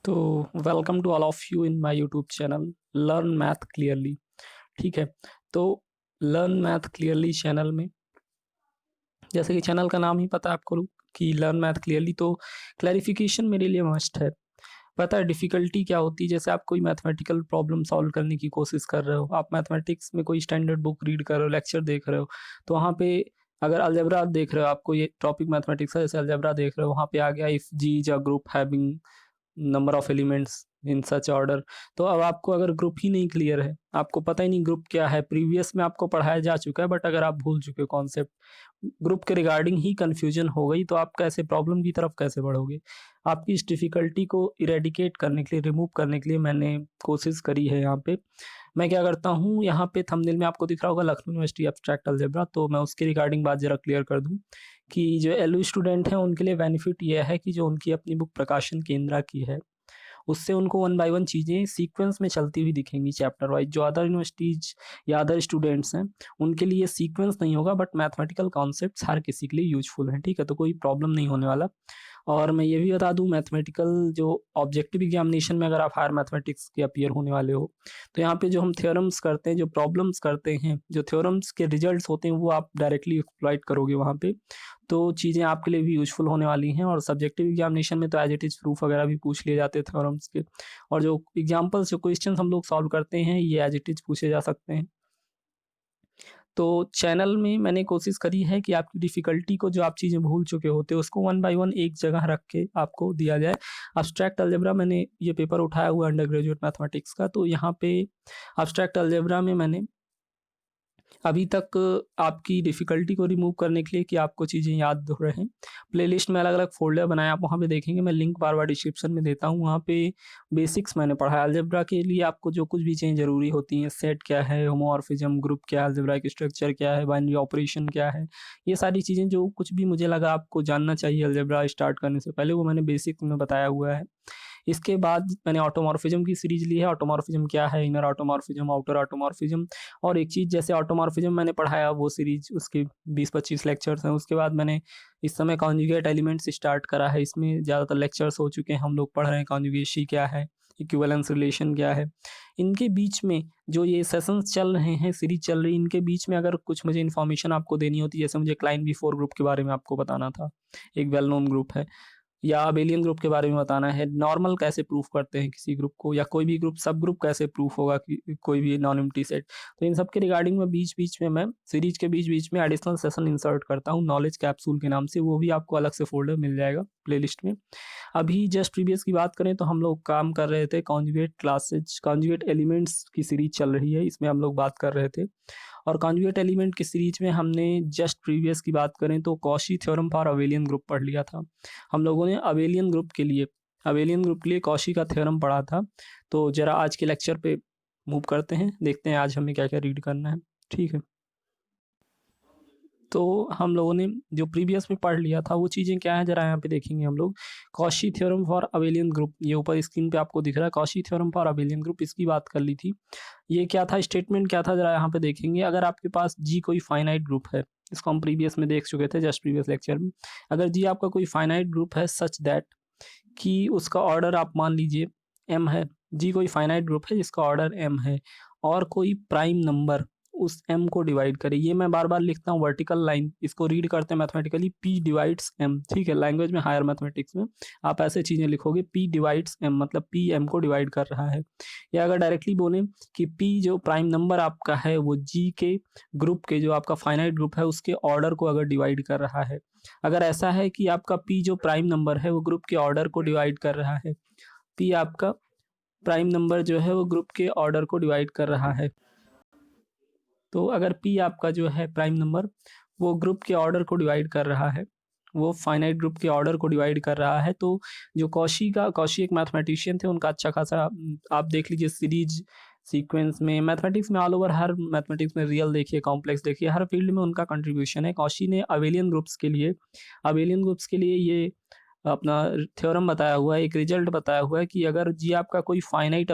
तो welcome to all of you in my YouTube channel learn math clearly. ठीक है। तो लर्न मैथ क्लियरली चैनल में, जैसे कि चैनल का नाम ही पता है आपको कि लर्न मैथ क्लियरली, तो क्लैरिफिकेशन मेरे लिए मस्ट है। पता है डिफ़िकल्टी क्या होती है? जैसे आप कोई मैथमेटिकल प्रॉब्लम सॉल्व करने की कोशिश कर रहे हो, आप मैथमेटिक्स में कोई स्टैंडर्ड बुक रीड कर रहे हो, लेक्चर देख रहे हो, तो वहाँ पे अगर अलजेब्रा देख रहे हो, आपको ये टॉपिक मैथमेटिक्स है, जैसे अलजेब्रा देख रहे हो, वहाँ पे आ गया if G is a group having number of elements in such order. तो अब आपको अगर ग्रुप ही नहीं क्लियर है, आपको पता ही नहीं ग्रुप क्या है, प्रीवियस में आपको पढ़ाया जा चुका है, बट अगर आप भूल चुके हो कॉन्सेप्ट, ग्रुप के रिगार्डिंग ही कंफ्यूजन हो गई, तो आप कैसे प्रॉब्लम की तरफ कैसे बढ़ोगे? आपकी इस डिफ़िकल्टी को इरेडिकेट करने के लिए, रिमूव करने के लिए मैंने कोशिश करी है यहाँ पे। मैं क्या करता हूँ, यहाँ पे थंबनेल में आपको दिख रहा होगा लखनऊ यूनिवर्सिटी एब्स्ट्रैक्ट अलजेब्रा, तो मैं उसके रिगार्डिंग बात ज़रा क्लियर कर दूँ कि जो एलयू स्टूडेंट हैं, उनके लिए बेनिफिट ये है कि जो उनकी अपनी बुक प्रकाशन केंद्रा की है, उससे उनको वन बाय वन चीज़ें सीक्वेंस में चलती हुई दिखेंगी चैप्टर वाइज। जो अदर यूनिवर्सिटीज़ या अदर स्टूडेंट्स हैं, उनके लिए सीक्वेंस नहीं होगा, बट मैथमेटिकल कॉन्सेप्ट्स हर किसी के लिए यूज़फुल हैं, ठीक है? तो कोई प्रॉब्लम नहीं होने वाला। और मैं ये भी बता दूँ, मैथमेटिकल जो ऑब्जेक्टिव एग्जामिनेशन में अगर आप हायर मैथमेटिक्स के अपीयर होने वाले हो, तो यहाँ पे जो हम थ्योरम्स करते हैं, जो प्रॉब्लम्स करते हैं, जो थ्योरम्स के रिजल्ट्स होते हैं, वो आप डायरेक्टली एक्सप्लॉइट करोगे वहाँ पे। तो चीज़ें आपके लिए भी यूज़फुल होने वाली हैं। और सब्जेक्टिव एग्जामिनेशन में तो एज़ इट इज़ प्रूफ वगैरह भी पूछ लिए जाते हैं थ्योरम्स के। और जो एग्जाम्पल्स, जो क्वेश्चंस हम लोग सॉल्व करते हैं, ये एज़ इट इज़ पूछे जा सकते हैं। तो चैनल में मैंने कोशिश करी है कि आपकी डिफ़िकल्टी को, जो आप चीज़ें भूल चुके होते हो, उसको वन बाय वन एक जगह रख के आपको दिया जाए। एब्स्ट्रैक्ट अलजेब्रा, मैंने ये पेपर उठाया हुआ है अंडर ग्रेजुएट मैथमेटिक्स का, तो यहाँ पे एब्स्ट्रैक्ट अलजेब्रा में मैंने अभी तक आपकी डिफ़िकल्टी को रिमूव करने के लिए कि आपको चीज़ें याद हो रहे हैं, प्लेलिस्ट में अलग-अलग फ़ोल्डर बनाए, आप वहाँ पे देखेंगे, मैं लिंक बार-बार डिस्क्रिप्शन में देता हूँ। वहाँ पे बेसिक्स मैंने पढ़ा है अलजेब्रा के लिए, आपको जो कुछ भी चीज़ें ज़रूरी होती हैं, सेट क्या है, होमोमॉर्फिज़म, ग्रुप क्या है, अलजेब्राइक स्ट्रक्चर क्या है, बाइनरी ऑपरेशन क्या है, ये सारी चीज़ें जो कुछ भी मुझे लगा आपको जानना चाहिए अलजेब्रा स्टार्ट करने से पहले, वो मैंने बेसिक में बताया हुआ है। इसके बाद मैंने ऑटोमॉर्फिज़म की सीरीज़ ली है, ऑटोमॉर्फिज़म क्या है, इनर ऑटोमॉर्फिज़म, आउटर ऑटोमॉर्फिज़म। और एक चीज़, जैसे ऑटोमॉर्फिज़म मैंने पढ़ाया, वो सीरीज़ उसके 20-25 लेक्चर्स हैं। उसके बाद मैंने इस समय कॉन्जुगेट एलिमेंट्स स्टार्ट करा है, इसमें ज़्यादातर लेक्चर्स हो चुके हैं, हम लोग पढ़ रहे हैं कॉन्जुगेसी क्या है, इक्विवेलेंस रिलेशन क्या है। इनके बीच में जो ये सेशंस चल रहे हैं, सीरीज़ चल रही है, इनके बीच में अगर कुछ मुझे इन्फॉर्मेशन आपको देनी होती है, जैसे मुझे क्लाइन बी4 ग्रुप के बारे में आपको बताना था, एक वेल नोन ग्रुप है, या अबेलियन ग्रुप के बारे में बताना है, नॉर्मल कैसे प्रूफ करते हैं किसी ग्रुप को, या कोई भी ग्रुप सब ग्रुप कैसे प्रूफ होगा कि कोई भी नॉन एम्प्टी सेट। तो इन सब के रिगार्डिंग में बीच-बीच में मैं सीरीज़ के बीच-बीच में एडिशनल सेशन इंसर्ट करता हूँ नॉलेज कैप्सूल के नाम से, वो भी आपको अलग से फ़ोल्डर मिल जाएगा प्लेलिस्ट में। अभी जस्ट प्रीवियस की बात करें तो हम लोग काम कर रहे थे कॉन्जुगेट क्लासेज, कॉन्जुगेट एलिमेंट्स की सीरीज़ चल रही है, इसमें हम लोग बात कर रहे थे। और कॉन्जुगेट एलिमेंट की सीरीज़ में हमने जस्ट प्रीवियस की बात करें तो Cauchy theorem for abelian group पढ़ लिया था। हम लोगों ने अबेलियन ग्रुप के लिए कॉशी का थ्योरम पढ़ा था। तो ज़रा आज के लेक्चर पे मूव करते हैं, देखते हैं आज हमें क्या-क्या रीड करना है। ठीक है। तो हम लोगों ने जो प्रीवियस में पढ़ लिया था, वो चीज़ें क्या हैं, ज़रा यहाँ पे देखेंगे हम लोग। Cauchy theorem for abelian group, ये ऊपर स्क्रीन पे आपको दिख रहा है, Cauchy theorem for abelian group, इसकी बात कर ली थी। ये क्या था, स्टेटमेंट क्या था, ज़रा यहाँ पे देखेंगे। अगर आपके पास जी कोई फाइनाइट ग्रुप है, इसको हम प्रीवियस में देख चुके थे, जस्ट प्रीवियस लेक्चर में। अगर जी आपका कोई फाइनाइट ग्रुप है सच दैट कि उसका ऑर्डर आप मान लीजिए m है, जी कोई फाइनाइट ग्रुप है जिसका ऑर्डर m है, और कोई प्राइम नंबर उस m को डिवाइड करे। ये मैं बार-बार लिखता हूँ वर्टिकल लाइन, इसको रीड करते हैं मैथमेटिकली p डिवाइड्स m, ठीक है? लैंग्वेज में, हायर मैथमेटिक्स में आप ऐसे चीज़ें लिखोगे, p डिवाइड्स m, मतलब p m को डिवाइड कर रहा है। या अगर डायरेक्टली बोलें कि p जो प्राइम नंबर आपका है, वो g के ग्रुप के, जो आपका फाइनाइट ग्रुप है, उसके ऑर्डर को अगर डिवाइड कर रहा है। अगर ऐसा है कि आपका p जो प्राइम नंबर है, वो ग्रुप के ऑर्डर को डिवाइड कर रहा है, p आपका प्राइम नंबर जो है वो ग्रुप के ऑर्डर को डिवाइड कर रहा है। तो अगर p आपका जो है प्राइम नंबर, वो ग्रुप के ऑर्डर को डिवाइड कर रहा है, वो फाइनाइट ग्रुप के ऑर्डर को डिवाइड कर रहा है, तो जो कॉशी एक मैथमेटिशियन थे, उनका अच्छा खासा आप देख लीजिए सीरीज सीक्वेंस में, मैथमेटिक्स में ऑल ओवर, हर मैथमेटिक्स में, रियल देखिए, कॉम्प्लेक्स देखिए, हर फील्ड में उनका कंट्रीब्यूशन है। कॉशी ने अबेलियन ग्रुप्स के लिए ये अपना थ्योरम बताया हुआ है, एक रिजल्ट बताया हुआ है कि अगर जी आपका कोई फाइनाइट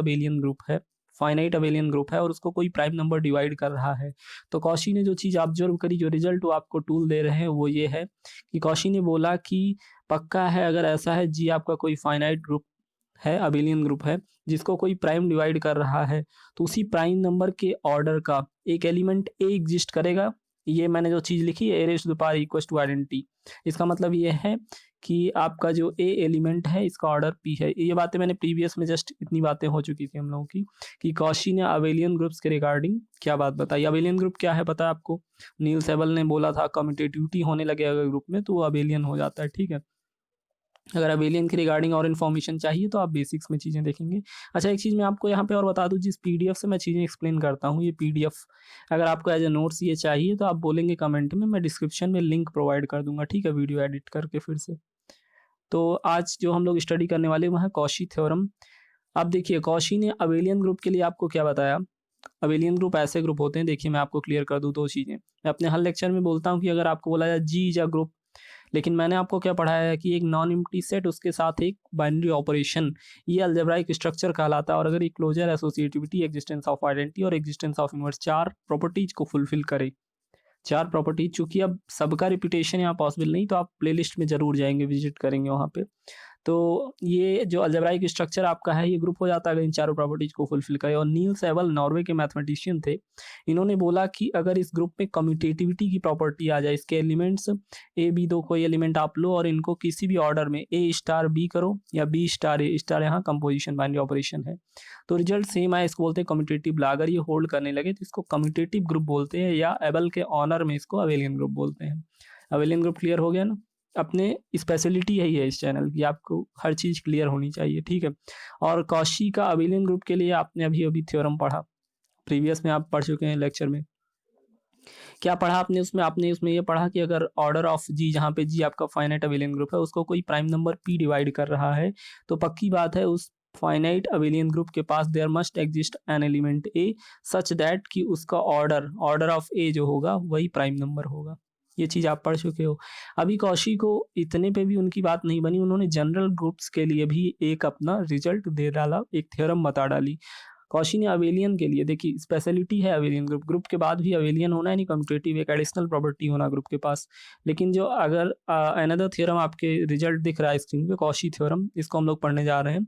अबेलियन ग्रुप है और उसको कोई प्राइम नंबर डिवाइड कर रहा है, तो कॉशी ने जो चीज़ ऑब्जर्व करी, जो रिजल्ट वो आपको टूल दे रहे हैं, वो ये है कि कॉशी ने बोला कि पक्का है, अगर ऐसा है जी आपका कोई फाइनाइट ग्रुप है, अबेलियन ग्रुप है, जिसको कोई प्राइम डिवाइड कर रहा है, तो उसी प्राइम नंबर के ऑर्डर का एक एलिमेंट ए एग्जिस्ट करेगा। ये मैंने जो चीज़ लिखी है, a raise to the power equals to identity, इसका मतलब ये है कि आपका जो ए एलिमेंट है इसका ऑर्डर पी है। ये बातें मैंने प्रीवियस में जस्ट इतनी बातें हो चुकी थी हम लोगों की कि कौशी ने अबेलियन ग्रुप्स के रिगार्डिंग क्या बात बताई। अबेलियन ग्रुप क्या है पता है आपको? नील सेबल ने बोला था कम्यूटेटिविटी होने लगे अगर ग्रुप में तो वो अबेलियन हो जाता है, ठीक है। अगर अबेलियन के रिगार्डिंग और इन्फॉर्मेशन चाहिए तो आप बेसिक्स में चीज़ें देखेंगे। अच्छा, एक चीज़ मैं आपको यहाँ पे और बता दूँ, जिस पीडीएफ से मैं चीज़ें एक्सप्लेन करता हूँ, ये पीडीएफ अगर आपको एज ए नोट्स ये चाहिए तो आप बोलेंगे कमेंट में, मैं डिस्क्रिप्शन में लिंक प्रोवाइड कर दूंगा, ठीक है, वीडियो एडिट करके फिर से। तो आज जो हम लोग स्टडी करने वाले वो है कॉशी थ्योरम। अब देखिए कॉशी ने अबेलियन ग्रुप के लिए आपको क्या बताया। अबेलियन ग्रुप ऐसे ग्रुप होते हैं, देखिए मैं आपको क्लियर कर दूँ दो चीज़ें। मैं अपने हर लेक्चर में बोलता हूँ कि अगर आपको बोला जाए जी इज अ ग्रुप, लेकिन मैंने आपको क्या पढ़ाया है कि एक नॉन एम्प्टी सेट उसके साथ एक बाइनरी ऑपरेशन, ये अलजेब्राइक स्ट्रक्चर कहलाता है। और अगर ये closure, associativity, existence of identity और एग्जिस्टेंस ऑफ इनवर्स, चार प्रॉपर्टीज को फुलफिल करे, चार प्रॉपर्टीज, चूंकि अब सबका रिपीटेशन यहाँ पॉसिबल नहीं, तो आप प्लेलिस्ट में जरूर जाएंगे, विजिट करेंगे वहाँ पे। तो ये जो अलजेब्राइक स्ट्रक्चर आपका है ये ग्रुप हो जाता है अगर इन चारों प्रॉपर्टीज को फुलफिल करे। और नील सेबल नॉर्वे के मैथमेटिशियन थे, इन्होंने बोला कि अगर इस ग्रुप में कम्यूटेटिविटी की प्रॉपर्टी आ जाए, इसके एलिमेंट्स ए बी, दो कोई एलिमेंट आप लो और इनको किसी भी ऑर्डर में ए स्टार बी करो या बी स्टार ए स्टार, यहाँ कंपोजिशन बाइनरी ऑपरेशन है, तो रिजल्ट सेम आए, इसको बोलते हैं कम्यूटेटिव ला। अगर ये होल्ड करने लगे तो इसको कम्यूटेटिव ग्रुप बोलते हैं, या एबल के ऑनर में इसको अबेलियन ग्रुप बोलते हैं। अबेलियन ग्रुप क्लियर हो गया ना? अपने स्पेशलिटी यही है इस चैनल की, आपको हर चीज़ क्लियर होनी चाहिए, ठीक है। और कौशी का अबेलियन ग्रुप के लिए आपने अभी अभी थ्योरम पढ़ा, प्रीवियस में आप पढ़ चुके हैं लेक्चर में। क्या पढ़ा आपने उसमें? आपने उसमें ये पढ़ा कि अगर ऑर्डर ऑफ जी, जहाँ पे जी आपका फाइनाइट अबेलियन ग्रुप है, उसको कोई प्राइम नंबर पी डिवाइड कर रहा है, तो पक्की बात है उस फाइनाइट अबेलियन ग्रुप के पास there must exist an element A such that कि उसका ऑर्डर ऑफ ए जो होगा वही प्राइम नंबर होगा। ये चीज़ आप पढ़ चुके हो। अभी कौशी को इतने पे भी उनकी बात नहीं बनी, उन्होंने जनरल ग्रुप्स के लिए भी एक अपना रिजल्ट दे डाला, एक थ्योरम बता डाली। कौशी ने अबेलियन के लिए, देखिए स्पेशलिटी है अबेलियन ग्रुप, ग्रुप के बाद भी अबेलियन होना है, नहीं कम्यूटेटिव, एक एडिशनल प्रॉपर्टी होना ग्रुप के पास। लेकिन जो अगर अनदर थ्योरम आपके रिजल्ट दिख रहा है स्क्रीन पे, कौशी थ्योरम, इसको हम लोग पढ़ने जा रहे हैं,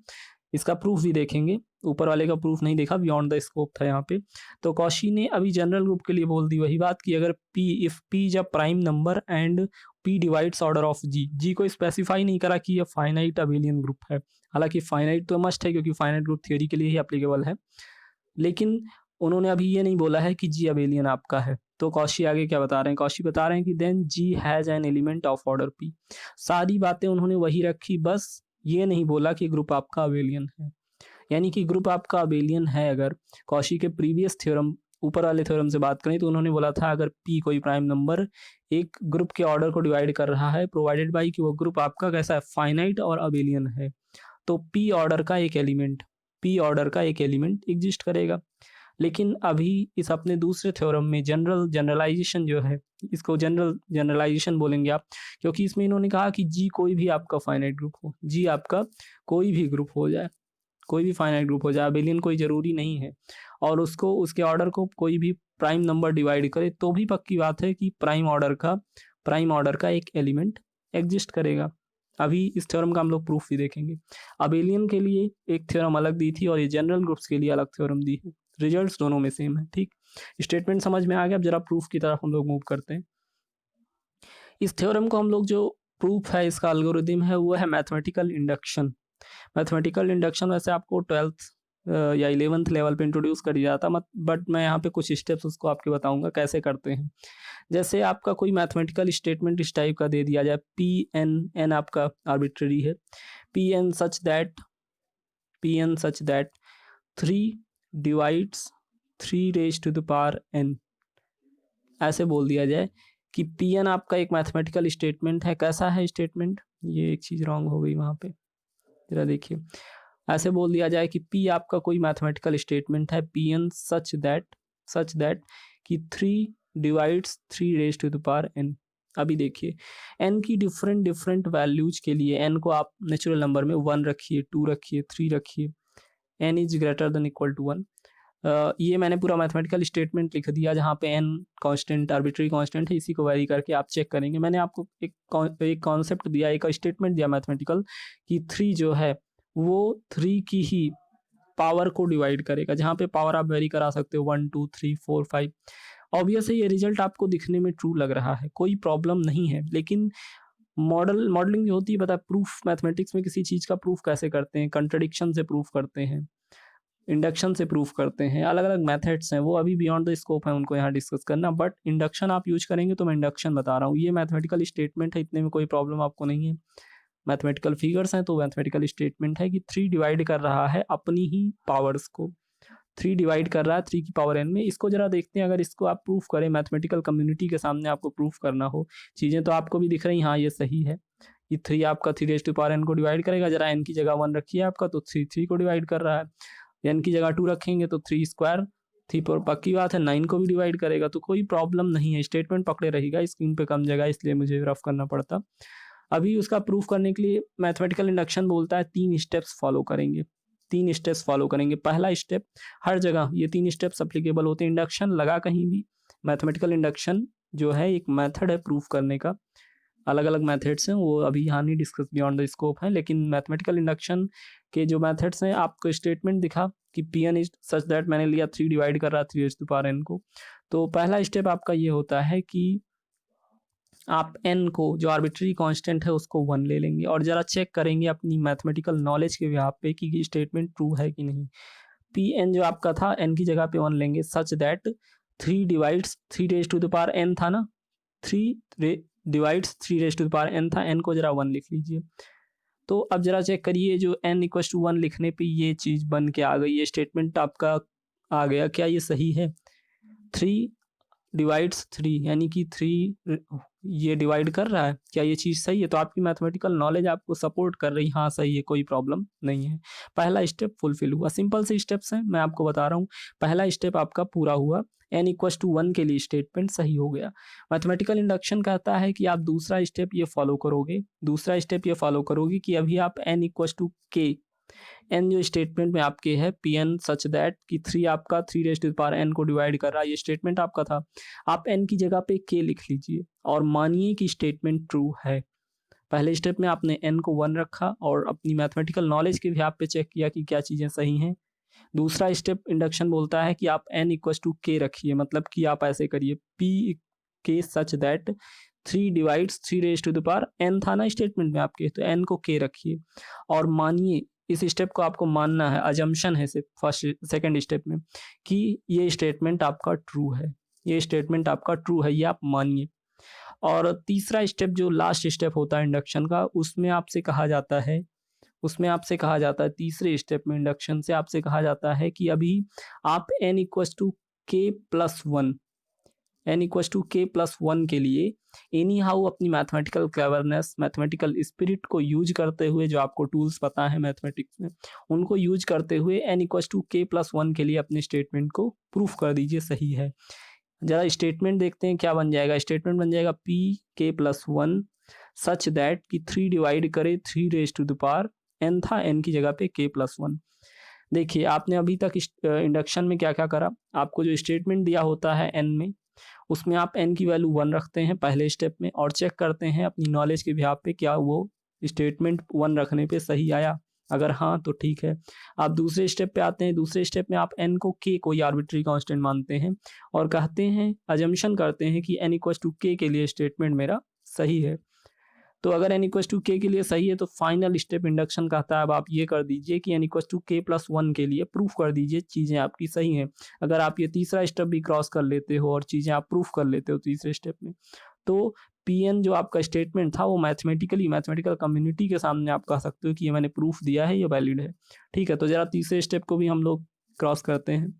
इसका प्रूफ भी देखेंगे। ऊपर वाले का प्रूफ नहीं देखा, बियॉन्ड द स्कोप था यहाँ पे। तो कौशी ने अभी जनरल ग्रुप के लिए बोल दी वही बात कि अगर P, if P is a prime number and P divides order of G, G को स्पेसिफाई नहीं करा कि ये फाइनाइट अबेलियन ग्रुप है, हालांकि फाइनाइट तो मस्ट है क्योंकि फाइनाइट ग्रुप थ्योरी के लिए ही एप्लीकेबल है, लेकिन उन्होंने अभी ये नहीं बोला है कि जी अबेलियन आपका है। तो कौशी आगे क्या बता रहे हैं? कौशी बता रहे हैं कि then G has an element of order P. सारी बातें उन्होंने वही रखी, बस ये नहीं बोला कि ग्रुप आपका अबेलियन है। यानी कि ग्रुप आपका अबेलियन है अगर कौशी के प्रीवियस थ्योरम, ऊपर वाले थ्योरम से बात करें तो उन्होंने बोला था अगर पी कोई प्राइम नंबर एक ग्रुप के ऑर्डर को डिवाइड कर रहा है, प्रोवाइडेड बाई कि वो ग्रुप आपका कैसा है, फाइनाइट और अबेलियन है, तो पी ऑर्डर का एक एलिमेंट, पी ऑर्डर का एक एलिमेंट एग्जिस्ट करेगा। लेकिन अभी इस अपने दूसरे थ्योरम में जनरलाइजेशन जो है, इसको जनरलाइजेशन बोलेंगे आप, क्योंकि इसमें इन्होंने कहा कि जी कोई भी आपका फाइनाइट ग्रुप हो, जी आपका कोई भी ग्रुप हो जाए, कोई भी फाइनाइट ग्रुप हो जाए, अबेलियन कोई ज़रूरी नहीं है, और उसको उसके ऑर्डर को कोई भी प्राइम नंबर डिवाइड करे तो भी पक्की बात है कि प्राइम ऑर्डर का एक एलिमेंट एग्जिस्ट करेगा। अभी इस थ्योरम का हम लोग प्रूफ भी देखेंगे। अबेलियन के लिए एक थ्योरम अलग दी थी और ये जनरल ग्रुप्स के लिए अलग थ्योरम दी है, रिजल्ट्स दोनों में सेम है, ठीक। स्टेटमेंट समझ में आ गया? अब जरा प्रूफ की तरफ हम लोग मूव करते हैं। इस थ्योरम को हम लोग जो प्रूफ है, इसका एल्गोरिथम है, वो है मैथमेटिकल इंडक्शन। मैथमेटिकल इंडक्शन वैसे आपको 12th या 11th लेवल पे इंट्रोड्यूस कर दिया था, बट मैं यहाँ पे कुछ स्टेप्स उसको आपके बताऊंगा कैसे करते हैं। जैसे आपका कोई मैथमेटिकल स्टेटमेंट इस टाइप का दे दिया जाए, पी एन आपका आर्बिट्ररी है, P N such that 3 divides 3 raise to the power N, ऐसे बोल दिया जाए कि पी एन आपका एक मैथमेटिकल स्टेटमेंट है। कैसा है स्टेटमेंट? ये एक चीज़ रॉन्ग हो गई वहाँ पे, जरा देखिए। ऐसे बोल दिया जाए कि पी आपका कोई मैथमेटिकल स्टेटमेंट है, पी एन सच दैट कि 3 divides 3 raise to the power N. अभी देखिए एन की डिफरेंट वैल्यूज के लिए, एन को आप नेचुरल नंबर में 1 रखिए, 2 रखिए, 3 रखिए, N is greater than equal to 1। ये मैंने पूरा मैथमेटिकल स्टेटमेंट लिख दिया जहाँ पे एन कांस्टेंट, आर्बिट्री कांस्टेंट है, इसी को वैरी करके आप चेक करेंगे। मैंने आपको एक कॉन्सेप्ट दिया, एक स्टेटमेंट दिया मैथमेटिकल कि 3 जो है वो 3 की ही पावर को डिवाइड करेगा, जहाँ पे पावर आप वेरी करा सकते हो 1 2 3 4 5। ऑब्वियस है ये रिजल्ट आपको दिखने में ट्रू लग रहा है, कोई प्रॉब्लम नहीं है, लेकिन मॉडलिंग जो होती है, पता है प्रूफ मैथमेटिक्स में किसी चीज़ का प्रूफ कैसे करते हैं, कंट्रडिक्शन से प्रूफ करते हैं, इंडक्शन से प्रूफ करते हैं, अलग अलग मेथड्स हैं, वो अभी बियॉन्ड द स्कोप है उनको यहाँ डिस्कस करना, बट इंडक्शन आप यूज करेंगे तो मैं इंडक्शन बता रहा हूँ, ये मैथमेटिकल स्टेटमेंट है, इतने में कोई प्रॉब्लम आपको नहीं है। मैथमेटिकल फिगर्स हैं तो मैथमेटिकल स्टेटमेंट है कि 3 डिवाइड कर रहा है अपनी ही पावर्स को, 3 डिवाइड कर रहा है 3 की पावर n में। इसको जरा देखते हैं, अगर इसको आप प्रूफ करें मैथमेटिकल कम्युनिटी के सामने, आपको प्रूफ करना हो, चीज़ें तो आपको भी दिख रही, हाँ ये सही है, ये 3 आपका 3 रेज़ टू पावर n को डिवाइड करेगा, जरा n की जगह 1 रखिए आपका, तो 3 3 को डिवाइड कर रहा है, n की जगह 2 रखेंगे तो 3 स्क्वायर, 3 पर पक्की बात है 9 को भी डिवाइड करेगा, तो कोई प्रॉब्लम नहीं है, स्टेटमेंट पकड़े रहेगा, स्क्रीन पे कम जगह इसलिए मुझे रफ करना पड़ता। अभी उसका प्रूफ करने के लिए मैथमेटिकल इंडक्शन बोलता है 3 स्टेप्स फॉलो करेंगे, 3 स्टेप्स फॉलो करेंगे। पहला स्टेप, हर जगह ये 3 स्टेप्स एप्लीकेबल होते हैं, इंडक्शन लगा कहीं भी, मैथमेटिकल इंडक्शन जो है एक मेथड है प्रूफ करने का, अलग अलग मेथड्स हैं, वो अभी यहाँ नहीं डिस्कस बियॉन्ड द स्कोप है, लेकिन मैथमेटिकल इंडक्शन के जो मेथड्स हैं, आपको स्टेटमेंट दिखा कि P N is such that, मैंने लिया 3 डिवाइड कर रहा 3 रेज़ टू पावर n को, तो पहला स्टेप आपका ये होता है कि आप n को जो आर्बिट्री कांस्टेंट है उसको 1 ले लेंगे और ज़रा चेक करेंगे अपनी मैथमेटिकल नॉलेज के बिहाफ पे कि स्टेटमेंट ट्रू है कि नहीं। पी एन जो आपका था n की जगह पे 1 लेंगे, such that 3 divides 3 raise to the power n था ना, 3 divides 3 raise to the power n था, n को जरा 1 लिख लीजिए। तो अब जरा चेक करिए, जो n इक्वल्स टू 1 लिखने पे ये चीज़ बन के आ गई, ये स्टेटमेंट आपका आ गया, क्या ये सही है? 3 डिवाइड्स 3 यानी कि 3 ये डिवाइड कर रहा है, क्या ये चीज़ सही है? तो आपकी मैथमेटिकल नॉलेज आपको सपोर्ट कर रही, हाँ सही है, कोई प्रॉब्लम नहीं है। पहला स्टेप फुलफिल हुआ, सिंपल से स्टेप्स हैं, मैं आपको बता रहा हूँ। पहला स्टेप आपका पूरा हुआ, n इक्वल्स टू 1 के लिए स्टेटमेंट सही हो गया। मैथमेटिकल इंडक्शन कहता है कि आप दूसरा स्टेप ये फॉलो करोगे, दूसरा स्टेप ये फॉलो करोगे कि अभी आप n equals to k, n जो स्टेटमेंट में आपके है पी एन सच दैट कि 3 आपका 3 raise to the power n को डिवाइड कर रहा है, ये स्टेटमेंट आपका था। आप n की जगह पे k लिख लीजिए और मानिए कि स्टेटमेंट ट्रू है। पहले स्टेप में आपने n को 1 रखा और अपनी मैथमेटिकल नॉलेज के बिहाफ पे चेक किया कि क्या चीज़ें सही हैं। दूसरा स्टेप इंडक्शन बोलता है कि आप n इक्वल्स टू k रखिए, मतलब कि आप ऐसे करिए p k such that 3 divides 3 raise to the power n था ना स्टेटमेंट में आपके, तो n को k रखिए और मानिए, इस स्टेप को आपको मानना है, अजम्पशन है सिर्फ फर्स्ट सेकंड स्टेप में कि ये स्टेटमेंट आपका ट्रू है, ये स्टेटमेंट आपका ट्रू है, ये आप मानिए। और तीसरा स्टेप जो लास्ट स्टेप होता है इंडक्शन का, उसमें आपसे कहा जाता है, तीसरे स्टेप में इंडक्शन से आपसे कहा जाता है कि अभी आप n equals to k plus 1, n equals to k plus 1 के लिए एनी हाउ अपनी मैथमेटिकल क्लेवरनेस, मैथमेटिकल स्पिरिट को यूज करते हुए, जो आपको टूल्स पता है मैथमेटिक्स में, उनको यूज करते हुए n equals to k plus 1 के लिए अपने स्टेटमेंट को प्रूफ कर दीजिए सही है। जरा स्टेटमेंट देखते हैं क्या बन जाएगा। स्टेटमेंट बन जाएगा p k plus 1 such that कि 3 डिवाइड करे 3 raise to the power n था, n की जगह पे k प्लस 1। देखिए आपने अभी तक इंडक्शन में क्या क्या करा, आपको जो स्टेटमेंट दिया होता है n में, उसमें आप n की वैल्यू 1 रखते हैं पहले स्टेप में और चेक करते हैं अपनी नॉलेज के बिहाफ पे क्या वो स्टेटमेंट 1 रखने पे सही आया, अगर हाँ तो ठीक है। आप दूसरे स्टेप पे आते हैं, दूसरे स्टेप में आप n को k कोई आर्बिट्री कांस्टेंट मानते हैं और कहते हैं, अजम्पशन करते हैं कि n इक्वल्स टू k के लिए स्टेटमेंट मेरा सही है। तो अगर n इक्वल्स टू k के लिए सही है तो फाइनल स्टेप इंडक्शन कहता है अब आप ये कर दीजिए कि n equals to k plus 1 के लिए प्रूफ कर दीजिए चीज़ें आपकी सही हैं। अगर आप ये तीसरा स्टेप भी क्रॉस कर लेते हो और चीज़ें आप प्रूफ कर लेते हो तीसरे स्टेप में, तो pn जो आपका स्टेटमेंट था वो मैथमेटिकल कम्युनिटी के सामने आप कह सकते हो कि ये मैंने प्रूफ दिया है, ये वैलिड है। ठीक है, तो ज़रा तीसरे स्टेप को भी हम लोग क्रॉस करते हैं।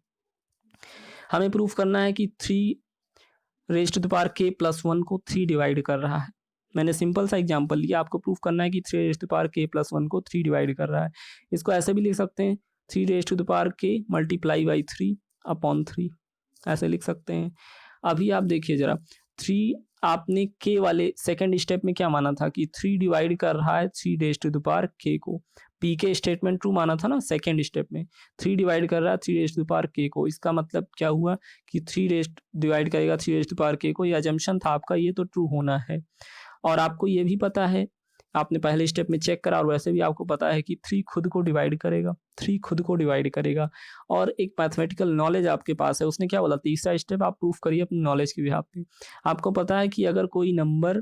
हमें प्रूफ करना है कि 3 raise to the power k plus 1 को 3 डिवाइड कर रहा है। मैंने सिंपल सा एग्जांपल लिया, आपको प्रूफ करना है कि 3 raise to the power k plus 1 को 3 डिवाइड कर रहा है। इसको ऐसे भी लिख सकते हैं, 3 raise to the power k multiply by 3 upon 3, ऐसे लिख सकते हैं। अभी आप देखिए जरा, 3 आपने k वाले सेकंड स्टेप में क्या माना था कि 3 डिवाइड कर रहा है 3 raise to the power k को, p के स्टेटमेंट ट्रू माना था ना सेकंड स्टेप में, 3 डिवाइड कर रहा है 3 raise to the power k को, इसका मतलब क्या हुआ कि 3 रेज़ डिवाइड करेगा 3 raise to the power k को, ये अजम्पशन था आपका, ये तो ट्रू होना है। और आपको ये भी पता है, आपने पहले स्टेप में चेक करा और वैसे भी आपको पता है कि 3 खुद को डिवाइड करेगा, 3 खुद को डिवाइड करेगा और एक मैथमेटिकल नॉलेज आपके पास है। उसने क्या बोला, तीसरा स्टेप आप प्रूफ करिए अपनी नॉलेज के बिहाफ पे। आपको पता है कि अगर कोई नंबर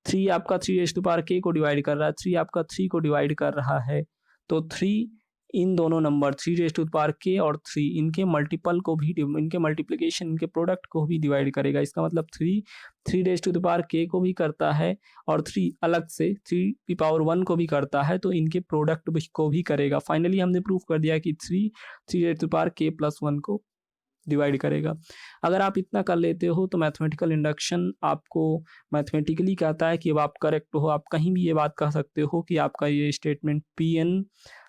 3 आपका 3 को डिवाइड कर रहा है, 3 आपका 3 को डिवाइड कर रहा है, तो 3 इन दोनों नंबर 3 और 3 इनके मल्टीपल को भी, इनके मल्टीप्लिकेशन, इनके प्रोडक्ट को भी डिवाइड करेगा। इसका मतलब 3 को भी करता है और 3 अलग से 3 को भी करता है, तो इनके प्रोडक्ट को भी करेगा। फाइनली हमने प्रूफ कर दिया कि 3 को डिवाइड करेगा। अगर आप इतना कर लेते हो तो मैथमेटिकल इंडक्शन आपको मैथमेटिकली कहता है कि अब आप करेक्ट हो। आप कहीं भी ये बात कह सकते हो कि आपका ये स्टेटमेंट Pn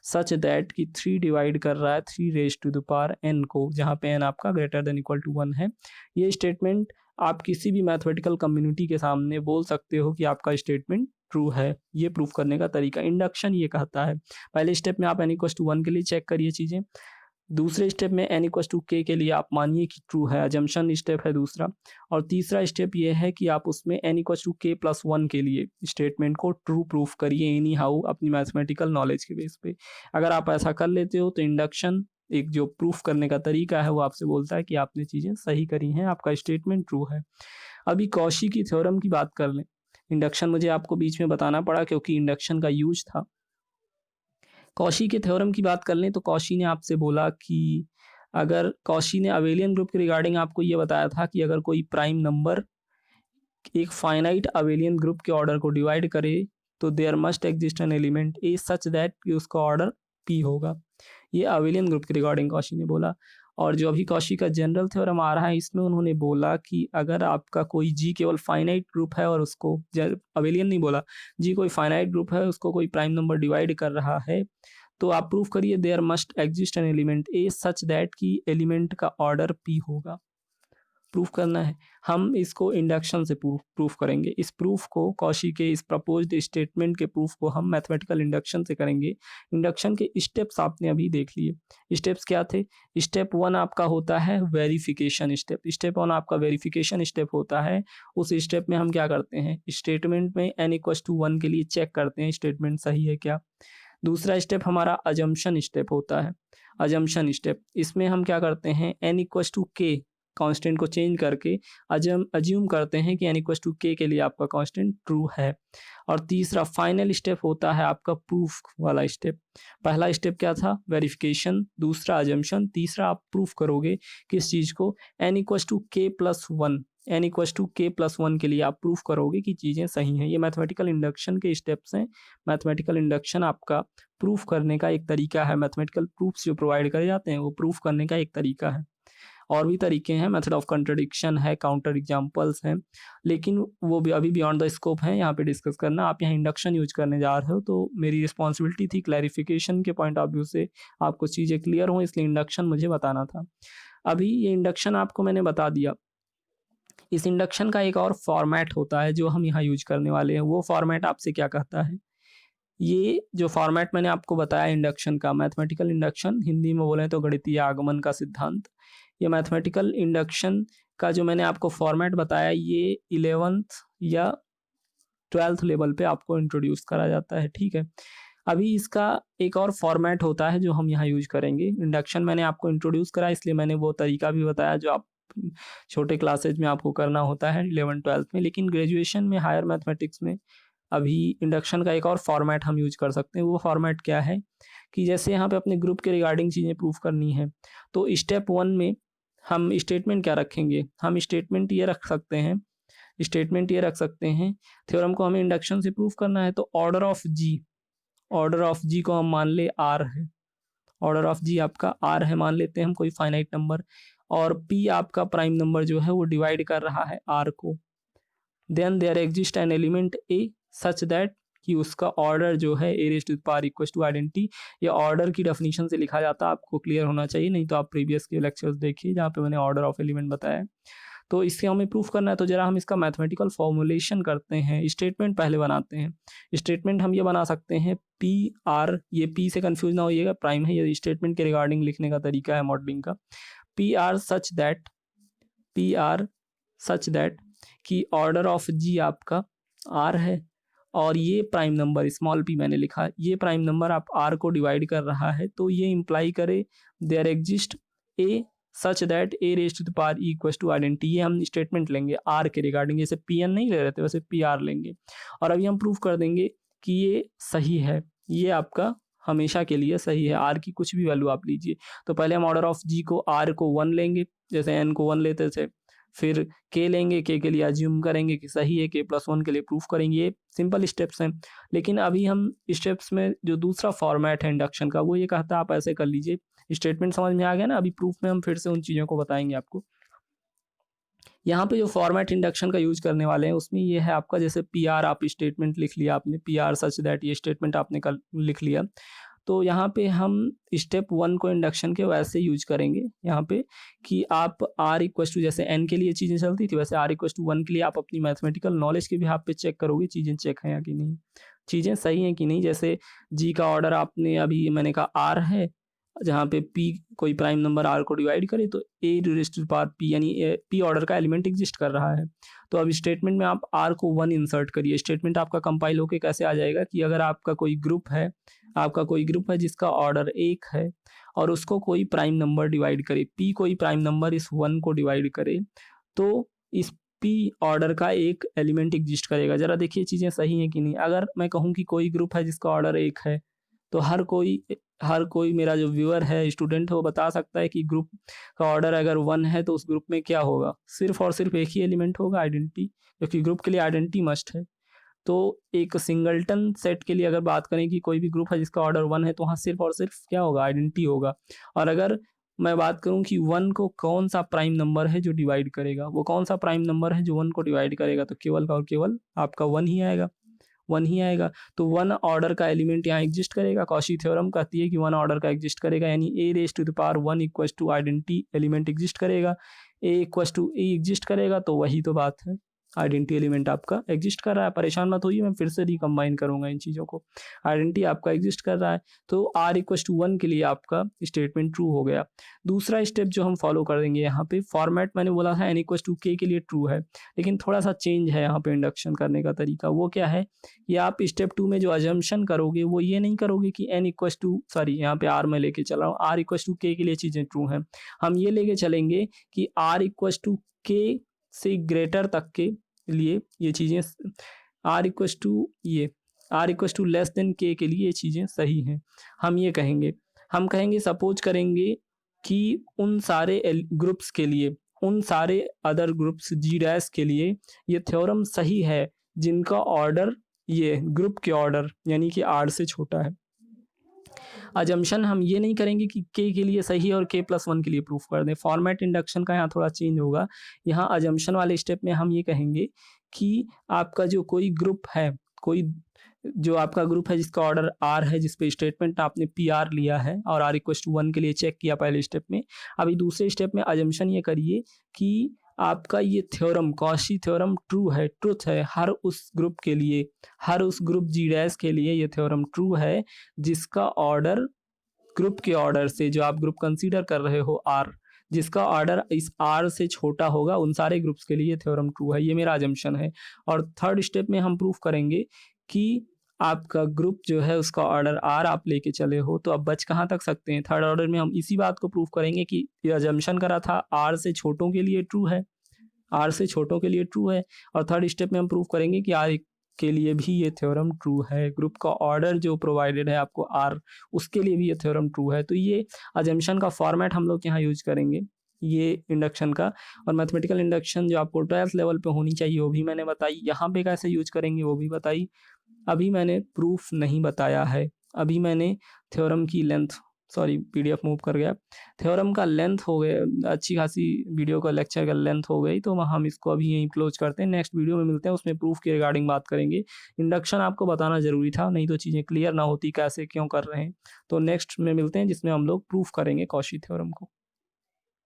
सच दैट कि 3 डिवाइड कर रहा है 3n को, जहाँ पे n आपका ग्रेटर देन इक्वल टू 1 है। ये स्टेटमेंट आप किसी भी मैथमेटिकल कम्युनिटी के सामने बोल सकते हो कि आपका स्टेटमेंट ट्रू है। ये प्रूफ करने का तरीका इंडक्शन ये कहता है। पहले स्टेप में आप n=1 के लिए चेक करिए चीज़ें। दूसरे स्टेप में n=k के लिए आप मानिए कि ट्रू है, अजम्पशन स्टेप है दूसरा। और तीसरा स्टेप ये है कि आप उसमें n=k+1 के लिए स्टेटमेंट को ट्रू प्रूफ करिए एनी हाउ अपनी मैथमेटिकल नॉलेज के बेस पे। अगर आप ऐसा कर लेते हो तो इंडक्शन एक जो प्रूफ करने का तरीका है वो आपसे बोलता है कि आपने चीज़ें सही करी हैं, आपका स्टेटमेंट ट्रू है। अभी कॉशी की थ्योरम की बात कर लें। इंडक्शन मुझे आपको बीच में बताना पड़ा क्योंकि इंडक्शन का यूज था। कॉशी के थ्योरम की बात कर लें तो कॉशी ने आपसे बोला कि अगर कॉशी ने अबेलियन ग्रुप के रिगार्डिंग आपको ये बताया था कि अगर कोई प्राइम नंबर एक फाइनाइट अबेलियन ग्रुप के ऑर्डर को डिवाइड करे तो there must exist an element A such that कि उसका ऑर्डर पी होगा। ये अबेलियन ग्रुप के रिगार्डिंग कॉशी ने बोला। और जो अभी कॉशी का जनरल थ्योरम आ रहा है इसमें उन्होंने बोला कि अगर आपका कोई जी केवल फाइनाइट ग्रुप है और उसको, अबेलियन नहीं बोला, जी कोई फाइनाइट ग्रुप है उसको कोई प्राइम नंबर डिवाइड कर रहा है, तो आप प्रूफ करिए there must exist an element A such that कि एलिमेंट का ऑर्डर पी होगा। प्रूफ करना है, हम इसको इंडक्शन से प्रूफ करेंगे। इस प्रूफ को, कॉशी के इस प्रपोज्ड स्टेटमेंट के प्रूफ को हम मैथमेटिकल इंडक्शन से करेंगे। इंडक्शन के स्टेप्स आपने अभी देख लिए। स्टेप्स क्या थे? स्टेप 1 आपका होता है वेरिफिकेशन स्टेप। स्टेप 1 आपका वेरिफिकेशन स्टेप होता है। उस स्टेप में हम क्या करते हैं, स्टेटमेंट में n=1 के लिए चेक करते हैं स्टेटमेंट सही है क्या। दूसरा स्टेप हमारा अजम्पशन स्टेप होता है। अजम्पशन स्टेप, इसमें हम क्या करते हैं, n=k कांस्टेंट को चेंज करके अज्यूम करते हैं कि n=k के लिए आपका कांस्टेंट ट्रू है। और तीसरा फाइनल स्टेप होता है आपका प्रूफ वाला स्टेप। पहला स्टेप क्या था, वेरिफिकेशन, दूसरा अजम्पशन, तीसरा आप प्रूफ करोगे किस चीज़ को, n=k+1। n=k+1 के लिए आप प्रूफ करोगे कि चीज़ें सही हैं। ये मैथमेटिकल इंडक्शन के स्टेप्स हैं। मैथमेटिकल इंडक्शन आपका प्रूफ करने का एक तरीका है। मैथमेटिकल प्रूफ्स जो प्रोवाइड करे जाते हैं वो प्रूफ करने का एक तरीका है। और भी तरीके हैं, मेथड ऑफ कंट्रडिक्शन है, काउंटर एग्जांपल्स हैं, लेकिन वो भी अभी बियॉन्ड द स्कोप है यहाँ पे डिस्कस करना। आप यहाँ इंडक्शन यूज करने जा रहे हो तो मेरी रिस्पॉन्सिबिलिटी थी क्लैरिफिकेशन के पॉइंट ऑफ व्यू से आपको चीज़ें क्लियर हो, इसलिए इंडक्शन मुझे बताना था। अभी ये इंडक्शन आपको मैंने बता दिया। इस इंडक्शन का एक और फॉर्मेट होता है जो हम यहाँ यूज करने वाले हैं। वो फॉर्मेट आपसे क्या कहता है, ये जो फॉर्मेट मैंने आपको बताया इंडक्शन का, मैथमेटिकल इंडक्शन, हिंदी में बोलें तो गणितीय आगमन का सिद्धांत। ये मैथमेटिकल इंडक्शन का जो मैंने आपको फॉर्मेट बताया ये 11th या 12th लेवल पे आपको इंट्रोड्यूस करा जाता है, ठीक है। अभी इसका एक और फॉर्मेट होता है जो हम यहाँ यूज करेंगे। इंडक्शन मैंने आपको इंट्रोड्यूस करा इसलिए मैंने वो तरीका भी बताया जो आप छोटे क्लासेज में आपको करना होता है 11th-12th में, लेकिन ग्रेजुएशन में, हायर मैथमेटिक्स में अभी इंडक्शन का एक और फॉर्मेट हम यूज कर सकते हैं। वो फॉर्मेट क्या है कि जैसे यहाँ पे अपने ग्रुप के रिगार्डिंग चीज़ें प्रूफ करनी है तो स्टेप 1 में हम स्टेटमेंट क्या रखेंगे, हम स्टेटमेंट ये रख सकते हैं, थ्योरम को हमें इंडक्शन से प्रूफ करना है तो ऑर्डर ऑफ जी को हम मान ले आर है, ऑर्डर ऑफ जी आपका आर है, मान लेते हैं हम कोई फाइनाइट नंबर, और पी आपका प्राइम नंबर जो है वो डिवाइड कर रहा है आर को। Then there exist an element A such that कि उसका ऑर्डर जो है a⁻= आइडेंटिटी, ये ऑर्डर की डेफिनेशन से लिखा जाता है, आपको क्लियर होना चाहिए, नहीं तो आप प्रीवियस के लेक्चर्स देखिए जहाँ पे मैंने ऑर्डर ऑफ एलिमेंट बताया। तो इससे हमें प्रूफ करना है तो जरा हम इसका मैथमेटिकल फॉर्मुलेशन करते हैं, स्टेटमेंट पहले बनाते हैं। स्टेटमेंट हम ये बना सकते हैं पी आर, ये पी से कंफ्यूज ना होइएगा, प्राइम है, ये स्टेटमेंट के रिगार्डिंग लिखने का तरीका है मॉडलिंग का। पी आर सच दैट कि ऑर्डर ऑफ जी आपका आर है और ये प्राइम नंबर स्मॉल p मैंने लिखा, ये प्राइम नंबर आप r को डिवाइड कर रहा है, तो ये इम्प्लाई करे there exist a such that a raise to the power e equals to identity. ये हम स्टेटमेंट लेंगे r के रिगार्डिंग, जैसे pn नहीं ले रहे थे वैसे pr लेंगे, और अभी हम प्रूफ कर देंगे कि ये सही है, ये आपका हमेशा के लिए सही है। r की कुछ भी वैल्यू आप लीजिए, तो पहले हम ऑर्डर ऑफ g को r को 1 लेंगे, जैसे n को 1 लेते थे, फिर k लेंगे, k के लिए अज्यूम करेंगे कि सही है, k प्लस 1 के लिए प्रूफ करेंगे। ये सिंपल स्टेप्स हैं। लेकिन अभी हम स्टेप्स में जो दूसरा फॉर्मेट है इंडक्शन का, वो ये कहता है आप ऐसे कर लीजिए। स्टेटमेंट समझ में आ गया ना? अभी प्रूफ में हम फिर से उन चीज़ों को बताएंगे आपको। यहाँ पे जो फॉर्मेट इंडक्शन का यूज करने वाले हैं उसमें ये है आपका, जैसे पी आर आप स्टेटमेंट लिख लिया आपने, पी आर सच दैट ये स्टेटमेंट आपने कल लिख लिया, तो यहाँ पे हम स्टेप 1 को इंडक्शन के वैसे यूज करेंगे यहाँ पे कि आप r इक्वल टू, जैसे n के लिए चीज़ें चलती थी वैसे r इक्वल टू 1 के लिए आप अपनी मैथमेटिकल नॉलेज के बिहाफ पे चेक करोगे चीज़ें चेक हैं या कि नहीं, चीज़ें सही हैं कि नहीं। जैसे g का ऑर्डर आपने अभी मैंने कहा r है, जहाँ पे p कोई प्राइम नंबर r को डिवाइड करे तो a raise to power p, यानी p ऑर्डर का एलिमेंट एग्जिस्ट कर रहा है। तो अब स्टेटमेंट में आप r को 1 इंसर्ट करिए। स्टेटमेंट आपका कंपाइल होके कैसे आ जाएगा कि अगर आपका कोई ग्रुप है जिसका ऑर्डर 1 है और उसको कोई प्राइम नंबर डिवाइड करे, p कोई प्राइम नंबर इस 1 को डिवाइड करे, तो इस p ऑर्डर का एक एलिमेंट एग्जिस्ट करेगा। ज़रा देखिए चीज़ें सही हैं कि नहीं। अगर मैं कहूँ कि कोई ग्रुप है जिसका ऑर्डर 1 है, तो हर कोई मेरा जो व्यूअर है, स्टूडेंट है, वो बता सकता है कि ग्रुप का ऑर्डर अगर 1 है तो उस ग्रुप में क्या होगा, सिर्फ और सिर्फ एक ही एलिमेंट होगा, आइडेंटिटी, क्योंकि ग्रुप के लिए आइडेंटिटी मस्ट है। तो एक सिंगलटन सेट के लिए अगर बात करें कि कोई भी ग्रुप है जिसका ऑर्डर 1 है, तो वहाँ सिर्फ और सिर्फ क्या होगा, आइडेंटिटी होगा। और अगर मैं बात करूं कि 1 को कौन सा प्राइम नंबर है जो डिवाइड करेगा, वो कौन सा प्राइम नंबर है जो 1 को डिवाइड करेगा, तो केवल और केवल आपका 1 ही आएगा, 1 ही आएगा। तो 1 ऑर्डर का एलिमेंट यहाँ एग्जिस्ट करेगा। कॉशी थ्योरम कहती है कि 1 ऑर्डर का एग्जिस्ट करेगा, यानी a raise to the power 1 equal to identity element exist करेगा, a equal to e exist करेगा, तो वही तो बात है, आइडेंटिटी एलिमेंट आपका एग्जिस्ट कर रहा है। परेशान मत होइए, मैं फिर से रिकम्बाइन करूंगा इन चीज़ों को। आइडेंटिटी आपका एग्जिस्ट कर रहा है, तो r इक्वल टू 1 के लिए आपका स्टेटमेंट ट्रू हो गया। दूसरा स्टेप जो हम फॉलो कर देंगे यहाँ पे, फॉर्मेट मैंने बोला था n इक्वल टू k के लिए ट्रू है, लेकिन थोड़ा सा चेंज है यहाँ पे इंडक्शन करने का तरीका। वो क्या है, ये आप स्टेप 2 में जो अजम्पशन करोगे वो ये नहीं करोगे कि n इक्वल टू, सॉरी यहाँ पे r मैं लेके चल रहा हूँ, r इक्वल टू k के लिए चीज़ें ट्रू हैं। हम ये लेके चलेंगे कि r इक्वल टू k से ग्रेटर तक के लिए ये चीज़ें, r equal to less than k के लिए ये चीज़ें सही हैं। हम ये कहेंगे, हम कहेंगे सपोज करेंगे कि उन सारे ग्रुप्स के लिए, उन सारे अदर ग्रुप्स g डैश के लिए ये थ्योरम सही है जिनका ऑर्डर, ये ग्रुप के ऑर्डर यानी कि r से छोटा है। अजम्पशन हम ये नहीं करेंगे कि k के लिए सही है और k प्लस 1 के लिए प्रूफ कर दें। फॉर्मेट इंडक्शन का यहाँ थोड़ा चेंज होगा। यहाँ अजम्पशन वाले स्टेप में हम ये कहेंगे कि आपका जो कोई ग्रुप है, कोई जो आपका ग्रुप है जिसका ऑर्डर r है, जिस पे स्टेटमेंट आपने pr लिया है और r इक्वल टू 1 के लिए चेक किया पहले स्टेप में, अभी दूसरे स्टेप में अजम्पशन ये करिए कि आपका ये थ्योरम, कॉशी थ्योरम ट्रू है, ट्रुथ है हर उस ग्रुप के लिए, हर उस ग्रुप g डैश के लिए ये थ्योरम ट्रू है जिसका ऑर्डर ग्रुप के ऑर्डर से, जो आप ग्रुप कंसीडर कर रहे हो r, जिसका ऑर्डर इस r से छोटा होगा, उन सारे ग्रुप्स के लिए ये थ्योरम ट्रू है। ये मेरा अजम्पशन है। और थर्ड स्टेप में हम प्रूफ करेंगे कि आपका ग्रुप जो है उसका ऑर्डर r आप लेके चले हो, तो अब बच कहाँ तक सकते हैं। थर्ड ऑर्डर में हम इसी बात को प्रूफ करेंगे कि ये अजम्पशन करा था r से छोटों के लिए ट्रू है, r से छोटों के लिए ट्रू है। और थर्ड स्टेप में हम प्रूफ करेंगे कि r के लिए भी ये थ्योरम ट्रू है, ग्रुप का ऑर्डर जो प्रोवाइडेड है आपको r, उसके लिए भी ये थ्योरम ट्रू है। तो ये अजम्पशन का फॉर्मेट हम लोग यहाँ यूज करेंगे, ये इंडक्शन का। और मैथमेटिकल इंडक्शन जो आपको 12th लेवल पे होनी चाहिए वो भी मैंने बताई, यहाँ पे कैसे यूज करेंगे वो भी बताई। अभी मैंने प्रूफ नहीं बताया है, अभी मैंने थ्योरम की लेंथ, सॉरी PDF मूव कर गया, थ्योरम का लेंथ हो गया, अच्छी खासी वीडियो का लेक्चर का लेंथ हो गई, तो हम इसको अभी यहीं क्लोज करते हैं। नेक्स्ट वीडियो में मिलते हैं, उसमें प्रूफ के रिगार्डिंग बात करेंगे। इंडक्शन आपको बताना ज़रूरी था, नहीं तो चीज़ें क्लियर ना होती कैसे क्यों कर रहे हैं। तो नेक्स्ट में मिलते हैं जिसमें हम लोग प्रूफ करेंगे कॉशी थ्योरम को।